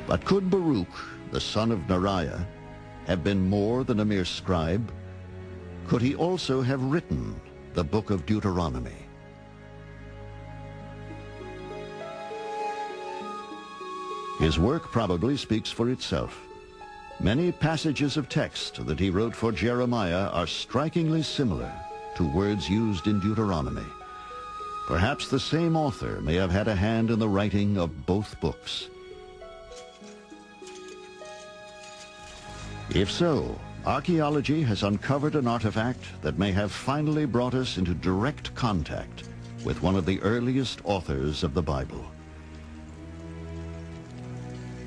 But could Baruch, the son of Neriah, have been more than a mere scribe? Could he also have written the book of Deuteronomy? His work probably speaks for itself. Many passages of text that he wrote for Jeremiah are strikingly similar to words used in Deuteronomy. Perhaps the same author may have had a hand in the writing of both books. If so, archaeology has uncovered an artifact that may have finally brought us into direct contact with one of the earliest authors of the Bible.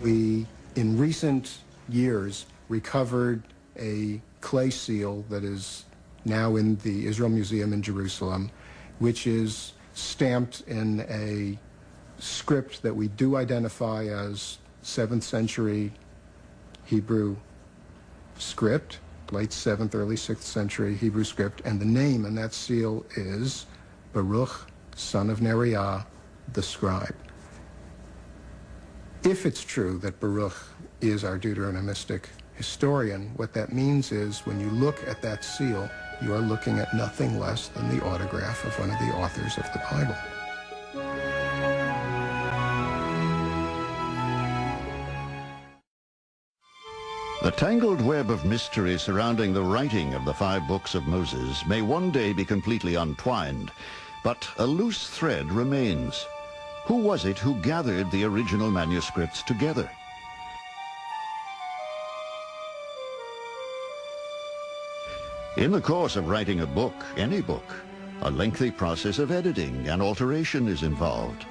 We, in recent years, recovered a clay seal that is now in the Israel Museum in Jerusalem, which is stamped in a script that we do identify as 7th century Hebrew script, late 7th, early 6th century Hebrew script, and the name in that seal is Baruch, son of Neriah, the scribe. If it's true that Baruch is our Deuteronomistic historian, what that means is when you look at that seal, you are looking at nothing less than the autograph of one of the authors of the Bible. The tangled web of mystery surrounding the writing of the 5 books of Moses may one day be completely untwined, but a loose thread remains. Who was it who gathered the original manuscripts together? In the course of writing a book, any book, a lengthy process of editing and alteration is involved.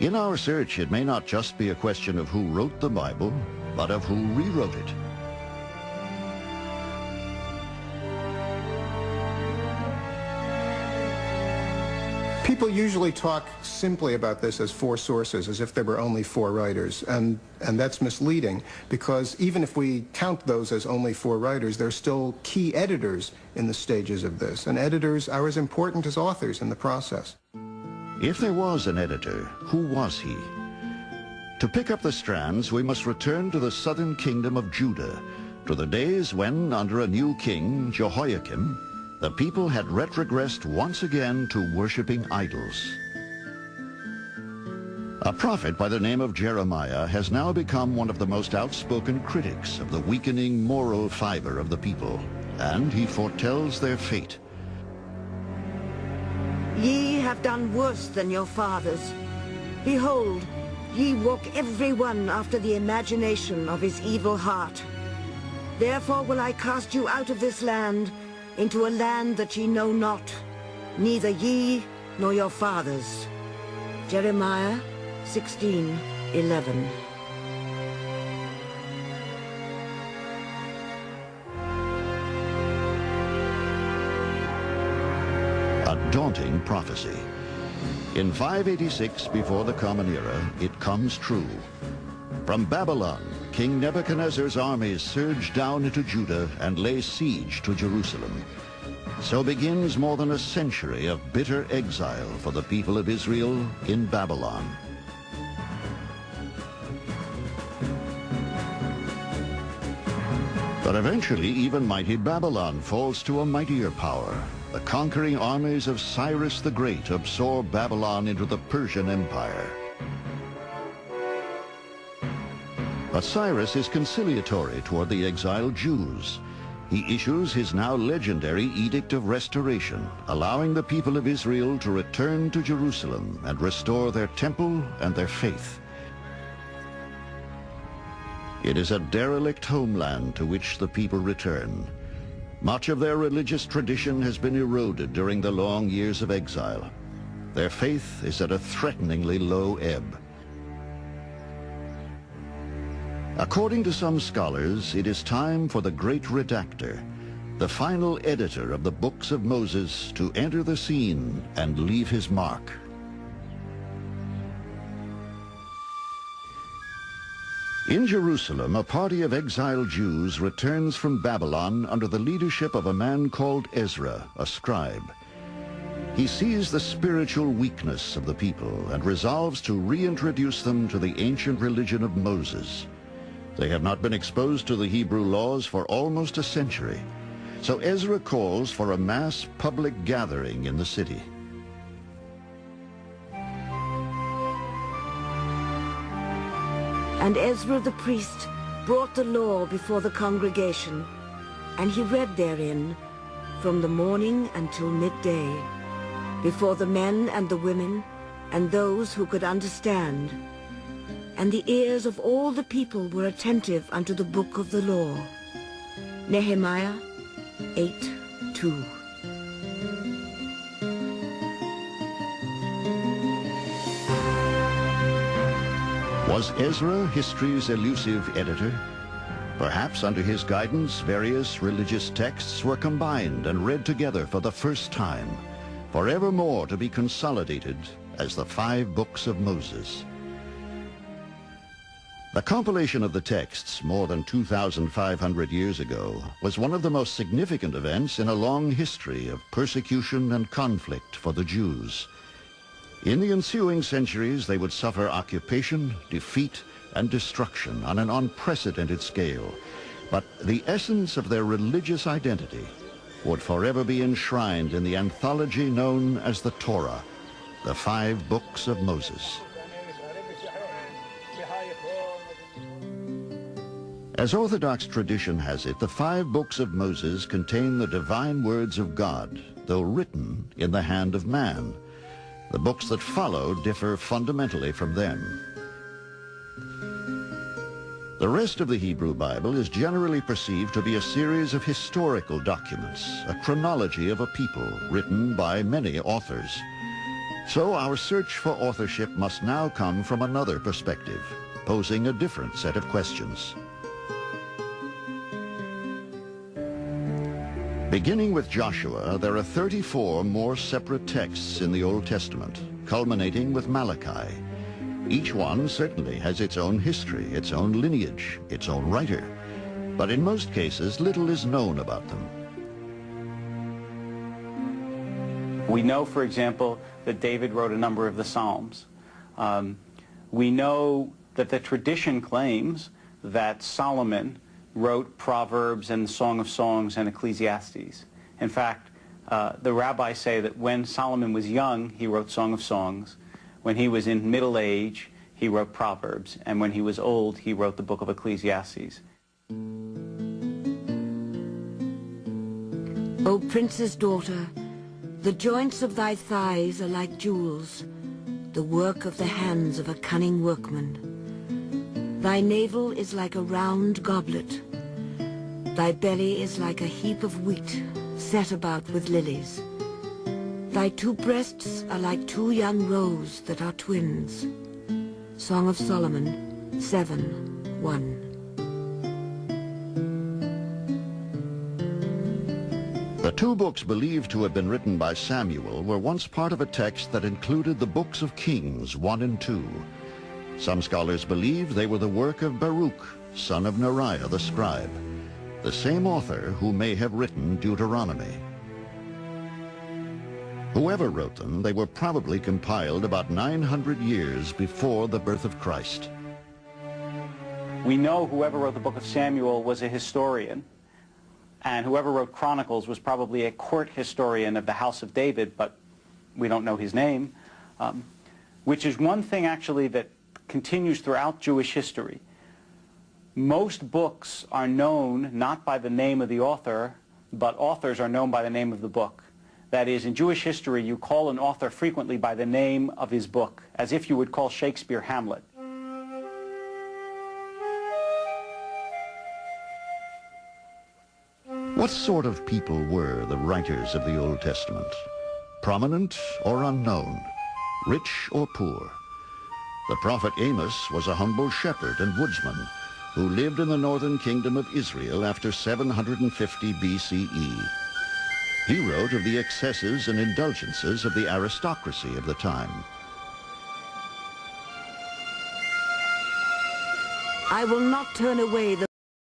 In our search, it may not just be a question of who wrote the Bible, but of who rewrote it. People usually talk simply about this as 4 sources, as if there were only 4 writers, and that's misleading, because even if we count those as only 4 writers, there are still key editors in the stages of this, and editors are as important as authors in the process. If there was an editor, who was he? To pick up the strands, we must return to the southern kingdom of Judah, to the days when, under a new king, Jehoiakim, the people had retrogressed once again to worshiping idols. A prophet by the name of Jeremiah has now become one of the most outspoken critics of the weakening moral fiber of the people, and he foretells their fate. Ye have done worse than your fathers. Behold, ye walk every one after the imagination of his evil heart. Therefore will I cast you out of this land, into a land that ye know not, neither ye nor your fathers. Jeremiah 16:11. A daunting prophecy. In 586 before the Common Era, it comes true. From Babylon, King Nebuchadnezzar's armies surged down into Judah and lay siege to Jerusalem. So begins more than a century of bitter exile for the people of Israel in Babylon. But eventually, even mighty Babylon falls to a mightier power. The conquering armies of Cyrus the Great absorb Babylon into the Persian Empire. But Cyrus is conciliatory toward the exiled Jews. He issues his now legendary Edict of Restoration, allowing the people of Israel to return to Jerusalem and restore their temple and their faith. It is a derelict homeland to which the people return. Much of their religious tradition has been eroded during the long years of exile. Their faith is at a threateningly low ebb. According to some scholars, it is time for the great redactor, the final editor of the books of Moses, to enter the scene and leave his mark. In Jerusalem, a party of exiled Jews returns from Babylon under the leadership of a man called Ezra, a scribe. He sees the spiritual weakness of the people and resolves to reintroduce them to the ancient religion of Moses. They have not been exposed to the Hebrew laws for almost a century, so Ezra calls for a mass public gathering in the city. And Ezra the priest brought the law before the congregation, and he read therein from the morning until midday, before the men and the women and those who could understand. And the ears of all the people were attentive unto the book of the law. Nehemiah 8:2. Was Ezra history's elusive editor? Perhaps under his guidance, various religious texts were combined and read together for the first time, forevermore to be consolidated as the 5 books of Moses. The compilation of the texts more than 2,500 years ago was one of the most significant events in a long history of persecution and conflict for the Jews. In the ensuing centuries, they would suffer occupation, defeat, and destruction on an unprecedented scale. But the essence of their religious identity would forever be enshrined in the anthology known as the Torah, the 5 books of Moses. As Orthodox tradition has it, the 5 books of Moses contain the divine words of God, though written in the hand of man. The books that follow differ fundamentally from them. The rest of the Hebrew Bible is generally perceived to be a series of historical documents, a chronology of a people written by many authors. So our search for authorship must now come from another perspective, posing a different set of questions. Beginning with Joshua, there are 34 more separate texts in the Old Testament, culminating with Malachi. Each one certainly has its own history, its own lineage, its own writer, but in most cases little is known about them. We know, for example, that David wrote a number of the Psalms. We know that the tradition claims that Solomon wrote Proverbs and the Song of Songs and Ecclesiastes. In fact, the rabbis say that when Solomon was young, he wrote Song of Songs. When he was in middle age, he wrote Proverbs. And when he was old, he wrote the book of Ecclesiastes. O prince's daughter, the joints of thy thighs are like jewels, the work of the hands of a cunning workman. Thy navel is like a round goblet. Thy belly is like a heap of wheat, set about with lilies. Thy 2 breasts are like 2 young roes that are twins. Song of Solomon 7:1. The 2 books believed to have been written by Samuel were once part of a text that included the books of Kings 1 and 2. Some scholars believe they were the work of Baruch, son of Neriah the scribe, the same author who may have written Deuteronomy. Whoever wrote them, they were probably compiled about 900 years before the birth of Christ. We know whoever wrote the book of Samuel was a historian, and whoever wrote Chronicles was probably a court historian of the House of David, but we don't know his name, which is one thing actually that continues throughout Jewish history. Most books are known not by the name of the author, but authors are known by the name of the book. That is, in Jewish history, you call an author frequently by the name of his book, as if you would call Shakespeare Hamlet. What sort of people were the writers of the Old Testament? Prominent or unknown? Rich or poor? The prophet Amos was a humble shepherd and woodsman who lived in the northern kingdom of Israel after 750 BCE. He wrote of the excesses and indulgences of the aristocracy of the time. I will not turn away the